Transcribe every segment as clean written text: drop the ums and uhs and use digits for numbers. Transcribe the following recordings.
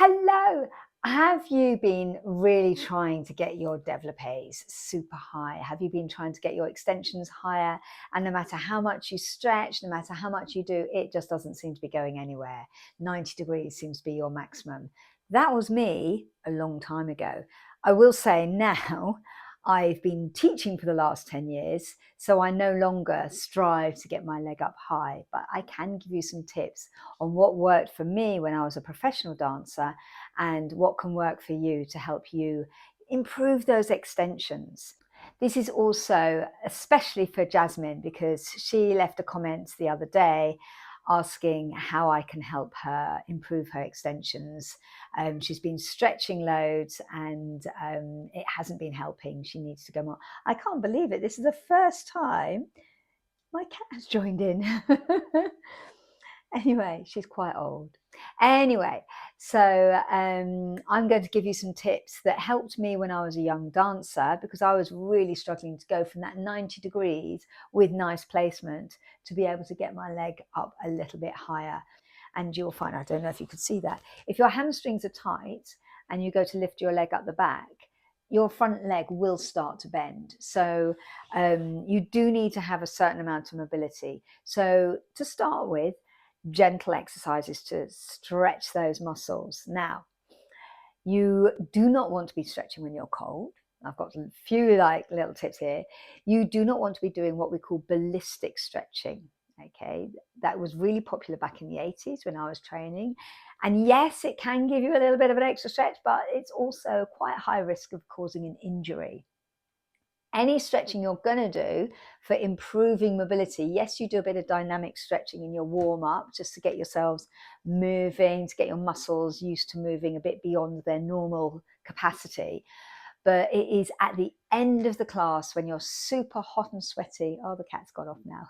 Hello. Have you been really trying to get your développés super high? Have you been trying to get your extensions higher? And no matter how much you stretch, no matter how much you do, it just doesn't seem to be going anywhere. 90 degrees seems to be your maximum. That was me a long time ago. I will say now, I've been teaching for the last 10 years, so I no longer strive to get my leg up high, but I can give you some tips on what worked for me when I was a professional dancer and what can work for you to help you improve those extensions. This is also especially for Jasmine because she left a comment the other day asking how I can help her improve her extensions. She's been stretching loads and it hasn't been helping. She needs to go more. I can't believe it. This is the first time my cat has joined in. Anyway, she's quite old. Anyway, so I'm going to give you some tips that helped me when I was a young dancer because I was really struggling to go from that 90 degrees with nice placement to be able to get my leg up a little bit higher. And you'll find, I don't know if you could see that, if your hamstrings are tight and you go to lift your leg up the back, your front leg will start to bend. So you do need to have a certain amount of mobility. So to start with, gentle exercises to stretch those muscles. Now, you do not want to be stretching when you're cold. I've got a few little tips here. You do not want to be doing what we call ballistic stretching. Okay, that was really popular back in the 80s when I was training. And yes, it can give you a little bit of an extra stretch, but it's also quite high risk of causing an injury. Any stretching you're going to do for improving mobility, yes, you do a bit of dynamic stretching in your warm-up just to get yourselves moving, to get your muscles used to moving a bit beyond their normal capacity. But it is at the end of the class when you're super hot and sweaty. Oh, the cat's got off now.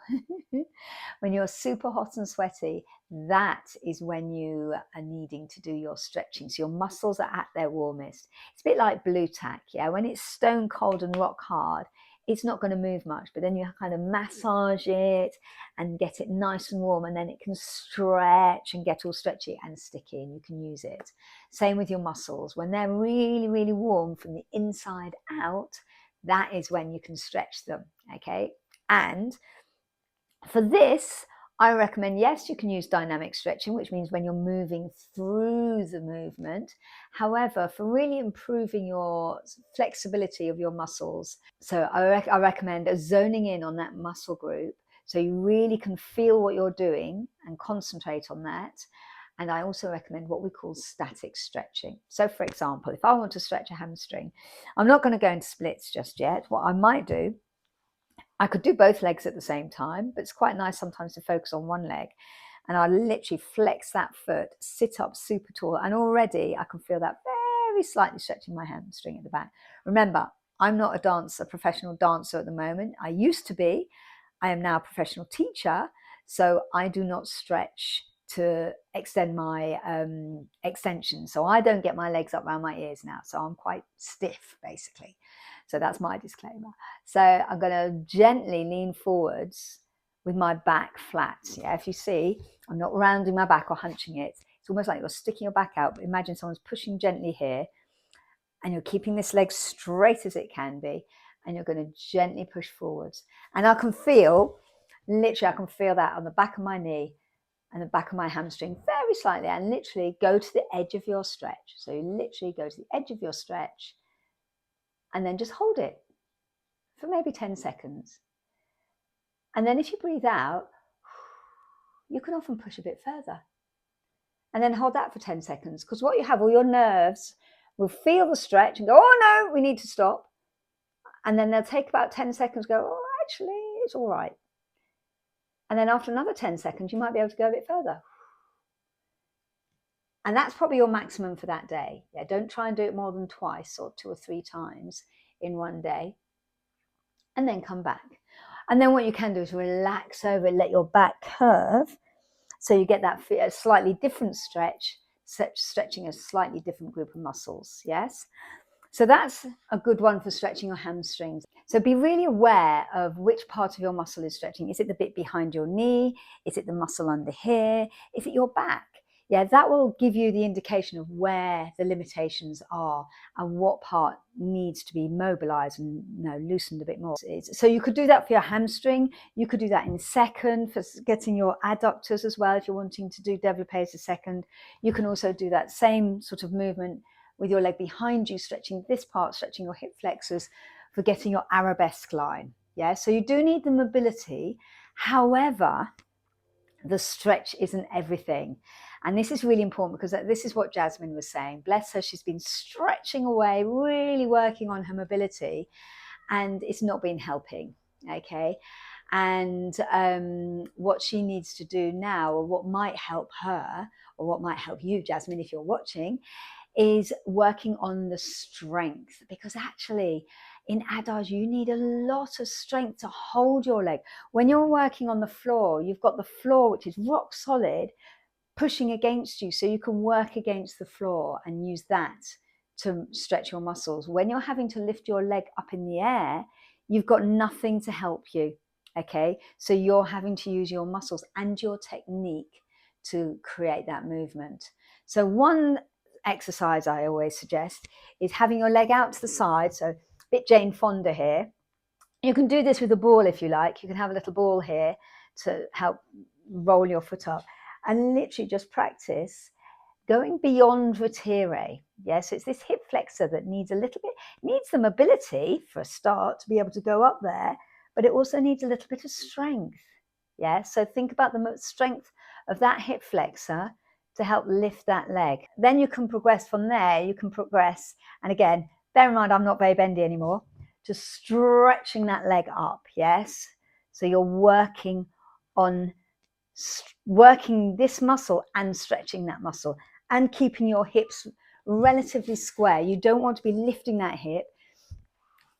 When you're super hot and sweaty, that is when you are needing to do your stretching. So your muscles are at their warmest. It's a bit like blue tack, yeah? When it's stone cold and rock hard, it's not going to move much, but then you kind of massage it and get it nice and warm, and then it can stretch and get all stretchy and sticky, and you can use it. Same with your muscles. When they're really, really warm from the inside out, that is when you can stretch them, okay? And for this, I recommend, yes, you can use dynamic stretching, which means when you're moving through the movement. However, for really improving your flexibility of your muscles, so I recommend zoning in on that muscle group so you really can feel what you're doing and concentrate on that. And I also recommend what we call static stretching. So for example, if I want to stretch a hamstring, I'm not going to go into splits just yet. What I might do, I could do both legs at the same time, but it's quite nice sometimes to focus on one leg. And I literally flex that foot, sit up super tall, and already I can feel that very slightly stretching my hamstring at the back. Remember, I'm not a dancer, professional dancer at the moment. I used to be. I am now a professional teacher, so I do not stretch to extend my extensions. So I don't get my legs up around my ears now. So I'm quite stiff, basically. So that's my disclaimer. So I'm going to gently lean forwards with my back flat. Yeah, if you see, I'm not rounding my back or hunching it. It's almost like you're sticking your back out. But imagine someone's pushing gently here and you're keeping this leg straight as it can be. And you're going to gently push forwards. And I can feel, literally, I can feel that on the back of my knee and the back of my hamstring very slightly, and literally go to the edge of your stretch. So you literally go to the edge of your stretch and then just hold it for maybe 10 seconds. And then if you breathe out, you can often push a bit further. And then hold that for 10 seconds, because what you have, all your nerves will feel the stretch and go, oh no, we need to stop. And then they'll take about 10 seconds, go, oh, actually, it's all right. And then after another 10 seconds, you might be able to go a bit further. And that's probably your maximum for that day. Yeah, don't try and do it more than twice or 2 or 3 times in one day. And then come back. And then what you can do is relax over it, let your back curve. So you get that slightly different stretch, stretching a slightly different group of muscles, yes? So that's a good one for stretching your hamstrings. So be really aware of which part of your muscle is stretching. Is it the bit behind your knee? Is it the muscle under here? Is it your back? Yeah, that will give you the indication of where the limitations are and what part needs to be mobilized and loosened a bit more. So you could do that for your hamstring. You could do that in second for getting your adductors as well if you're wanting to do développés a second. You can also do that same sort of movement with your leg behind you, stretching this part, stretching your hip flexors for getting your arabesque line. Yeah, so you do need the mobility. However, the stretch isn't everything. And this is really important because this is what Jasmine was saying. Bless her, she's been stretching away, really working on her mobility, and it's not been helping, okay? And what she needs to do now, or what might help her, or what might help you, Jasmine, if you're watching, is working on the strength, because actually in adage you need a lot of strength to hold your leg. When you're working on the floor, you've got the floor which is rock solid pushing against you, so you can work against the floor and use that to stretch your muscles. When you're having to lift your leg up in the air, you've got nothing to help you, okay? So you're having to use your muscles and your technique to create that movement. So one exercise I always suggest is having your leg out to the side, so a bit Jane Fonda here. You can do this with a ball if you like. You can have a little ball here to help roll your foot up and literally just practice going beyond retire. Yes, it's this hip flexor that needs a little bit, needs the mobility for a start to be able to go up there, but it also needs a little bit of strength. Yeah, so think about the strength of that hip flexor to help lift that leg. Then you can progress from there. You can progress, and again, bear in mind I'm not very bendy anymore, just stretching that leg up. Yes, so you're working on working this muscle and stretching that muscle and keeping your hips relatively square. You don't want to be lifting that hip.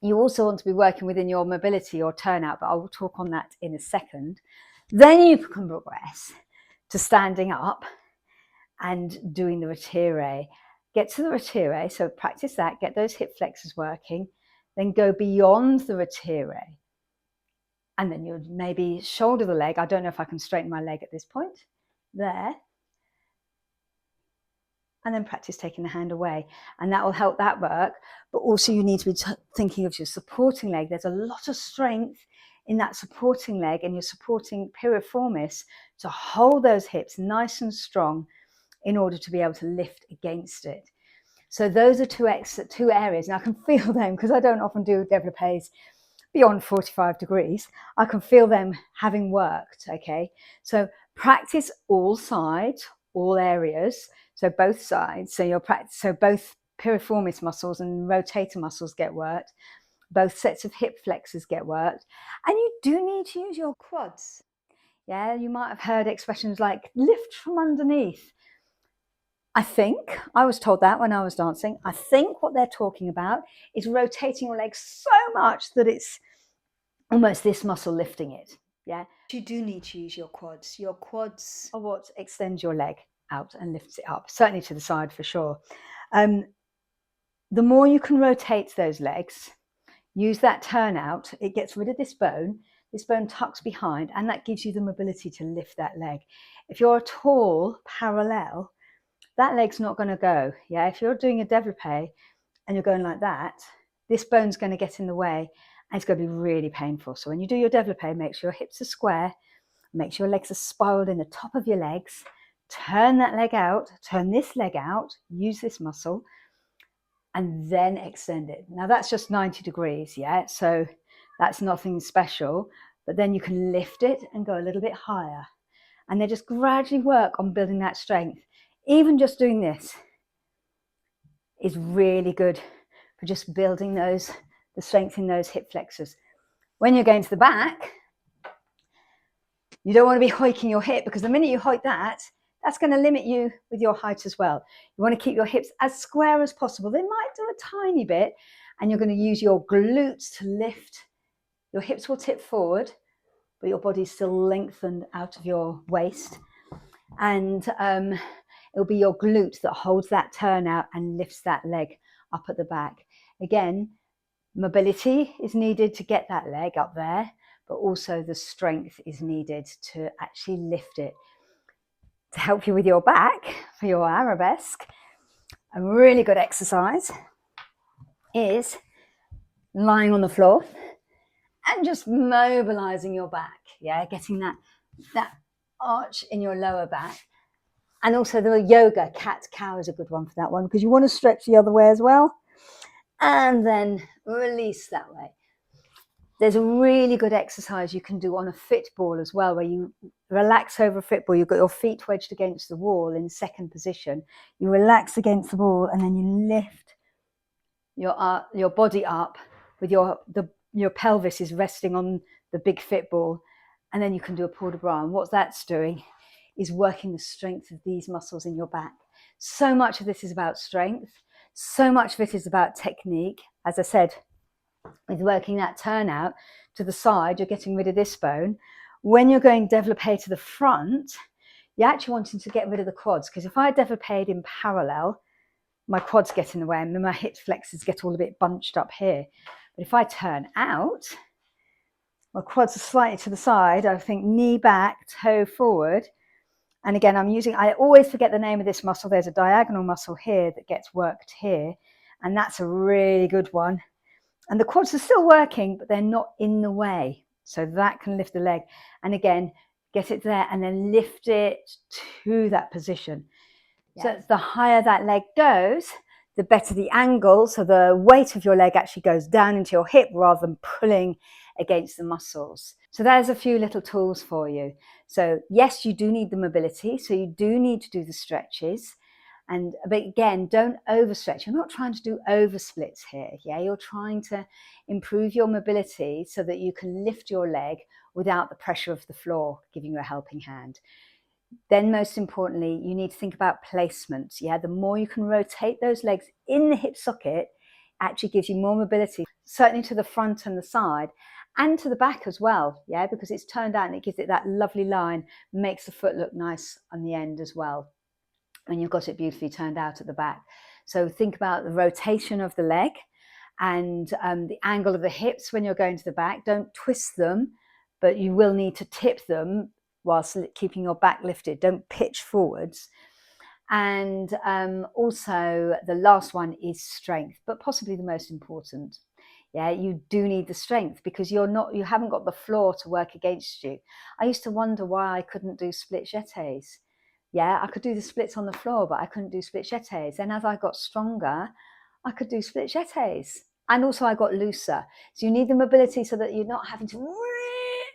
You also want to be working within your mobility or turnout, but I will talk on that in a second. Then you can progress to standing up and doing the retire. Get to the retire, so practice that, get those hip flexors working, then go beyond the retire. And then you'll maybe shoulder the leg. I don't know if I can straighten my leg at this point. There. And then practice taking the hand away. And that will help that work. But also you need to be thinking of your supporting leg. There's a lot of strength in that supporting leg and your supporting piriformis to hold those hips nice and strong in order to be able to lift against it. So those are two areas. And I can feel them because I don't often do développés beyond 45 degrees. I can feel them having worked, okay? So practice all sides, all areas, so both sides. So both piriformis muscles and rotator muscles get worked. Both sets of hip flexors get worked. And you do need to use your quads. Yeah, you might have heard expressions like lift from underneath. I think, I was told that when I was dancing, I think what they're talking about is rotating your legs so much that it's almost this muscle lifting it. Yeah, you do need to use your quads. Your quads are what extends your leg out and lifts it up, certainly to the side for sure. The more you can rotate those legs, use that turnout, it gets rid of this bone tucks behind, and that gives you the mobility to lift that leg. If you're at all parallel, that leg's not going to go. Yeah, if you're doing a développé and you're going like that, this bone's going to get in the way and it's going to be really painful. So when you do your développé, make sure your hips are square, make sure your legs are spiraled in the top of your legs, turn that leg out, turn this leg out, use this muscle, and then extend it. Now that's just 90 degrees, yeah? So that's nothing special, but then you can lift it and go a little bit higher. And then just gradually work on building that strength. Even just doing this is really good for just building the strength in those hip flexors. When you're going to the back, you don't want to be hoiking your hip, because the minute you hoik that, that's going to limit you with your height as well. You want to keep your hips as square as possible. They might do a tiny bit, and you're going to use your glutes to lift. Your hips will tip forward, but your body's still lengthened out of your waist. And it'll be your glute that holds that turnout and lifts that leg up at the back. Again, mobility is needed to get that leg up there, but also the strength is needed to actually lift it. to help you with your back for your arabesque, a really good exercise is lying on the floor and just mobilizing your back. Yeah, getting that arch in your lower back. And also the yoga cat-cow is a good one for that one, because you want to stretch the other way as well. And then release that way. There's a really good exercise you can do on a fit ball as well, where you relax over a fit ball. You've got your feet wedged against the wall in second position. You relax against the wall and then you lift your body up with your pelvis is resting on the big fit ball. And then you can do a port de bras. And what that's doing is working the strength of these muscles in your back. So much of this is about strength. So much of it is about technique. As I said, with working that turnout to the side, you're getting rid of this bone. When you're going développé to the front, you're actually wanting to get rid of the quads, because if I développéed in parallel, my quads get in the way and then my hip flexors get all a bit bunched up here. But if I turn out, my quads are slightly to the side. I think knee back, toe forward. And again, I always forget the name of this muscle. There's a diagonal muscle here that gets worked here. And that's a really good one. And the quads are still working, but they're not in the way. So that can lift the leg. And again, get it there and then lift it to that position. Yes. So the higher that leg goes, the better the angle. So the weight of your leg actually goes down into your hip rather than pulling against the muscles. So there's a few little tools for you. So yes, you do need the mobility. So you do need to do the stretches. But again, don't overstretch. You're not trying to do over splits here. Yeah, you're trying to improve your mobility so that you can lift your leg without the pressure of the floor giving you a helping hand. Then most importantly, you need to think about placement. Yeah, the more you can rotate those legs in the hip socket, actually gives you more mobility, certainly to the front and the side and to the back as well. Yeah, because it's turned out and it gives it that lovely line, makes the foot look nice on the end as well. And you've got it beautifully turned out at the back. So think about the rotation of the leg and the angle of the hips when you're going to the back. Don't twist them, but you will need to tip them whilst keeping your back lifted. Don't pitch forwards. And also the last one is strength, but possibly the most important. Yeah, you do need the strength because you haven't got the floor to work against you. I used to wonder why I couldn't do split jetés. Yeah, I could do the splits on the floor, but I couldn't do split jetés. And as I got stronger, I could do split jetés. And also I got looser. So you need the mobility so that you're not having to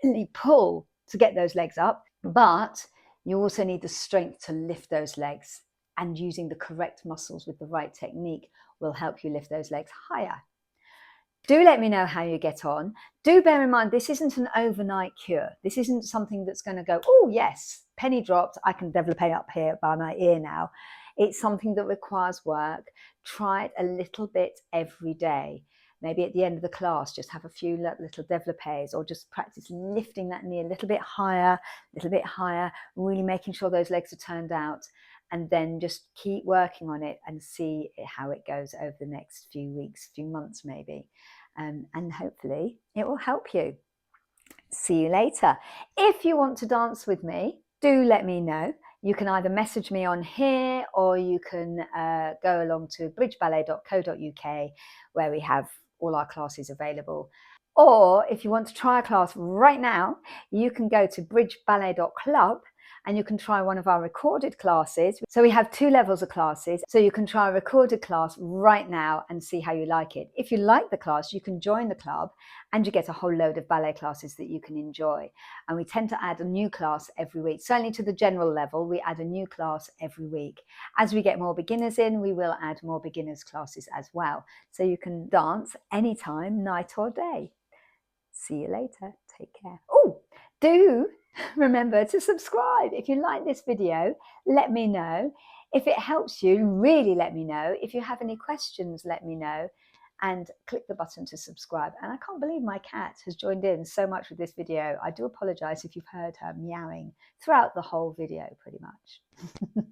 really pull to get those legs up. But you also need the strength to lift those legs. And using the correct muscles with the right technique will help you lift those legs higher. Do let me know how you get on. Do bear in mind, this isn't an overnight cure. This isn't something that's going to go, oh yes, penny dropped, I can développé up here by my ear now. It's something that requires work. Try it a little bit every day. Maybe at the end of the class, just have a few little développés, or just practice lifting that knee a little bit higher, really making sure those legs are turned out. And then just keep working on it and see how it goes over the next few weeks, few months maybe. And hopefully it will help you. See you later. If you want to dance with me, do let me know. You can either message me on here or you can go along to bridgeballet.co.uk where we have all our classes available. Or if you want to try a class right now, you can go to bridgeballet.club and you can try one of our recorded classes. So we have 2 levels of classes. So you can try a recorded class right now and see how you like it. If you like the class, you can join the club and you get a whole load of ballet classes that you can enjoy. And we tend to add a new class every week. Certainly to the general level, we add a new class every week. As we get more beginners in, we will add more beginners classes as well. So you can dance anytime, night or day. See you later. Take care. Oh, do remember to subscribe. If you like this video, let me know. If it helps you, really let me know. If you have any questions, let me know. And click the button to subscribe. And I can't believe my cat has joined in so much with this video. I do apologize if you've heard her meowing throughout the whole video, pretty much.